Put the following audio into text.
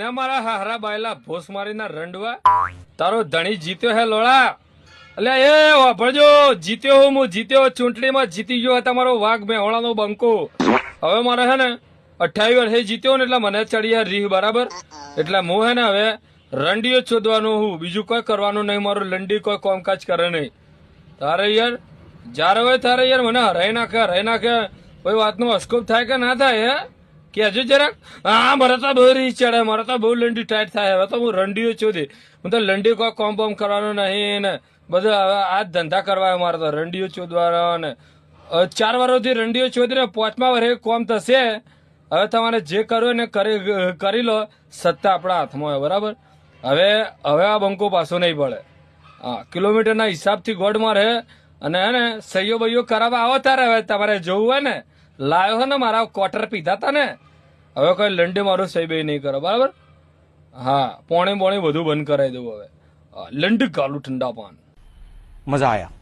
ને મારા હારા બાયલા ભોસ મારીના રંડવા તારો ધણી જીત્યો હે લોળા. એટલે એ વાપરજો, જીત્યો હું જીત્યો, ચૂંટણીમાં જીતી ગયો તમારો વાઘ મેહોણાનો બંકો. હવે મારે હે ને 28 વર્ષે જીત્યો ને એટલે મને ચડી રીહ બરાબર. એટલે હું હે ને હવે રંડીઓ શોધવાનું હું, બીજું કોઈ કરવાનું નહીં. મારું લંડી કોઈ કામકાજ કરે નહીં. તારે યાર જયારે હોય તારે યાર મને હરાઈ નાખે કોઈ વાતનો અસ્કોપ થાય કે ના થાય હે કેજો જરાક. હા મારે તો બહુ રીચ ચડે, મારે તો બહુ લંડી ટાઈટ થાય. હવે તો હું રંડીઓ શોધી, હું તો લંડી કોઈ કોમ બોમ કરવાનું નહીં ને બધું હવે આ જ ધંધા કરવા. મારે તો રંડીઓ શોધવાનો ને 4 વર્ષથી રંડીઓ શોધીને 5મા વર્ષે કોમ થશે. હવે તમારે જે કરવું ને કરી લો, સત્તા આપણા હાથમાં હોય બરાબર. હવે આ બંકો પાછો નહીં પડે. હા કિલોમીટરના હિસાબથી ગોડ મારે અને હે ને સહીઓ બહીઓ કરાવવા આવો તારે. હવે તમારે જોવું હોય ને લાવ્યો હે ને મારા ક્વાર્ટર પીધા હતા ને, હવે કોઈ લંડે મારું સહી બહી નહીં કરો બરાબર. હા પોણી બધું બંધ કરાવી દઉં હવે. લંડ કાલું ઠંડા પાન મજા આયા.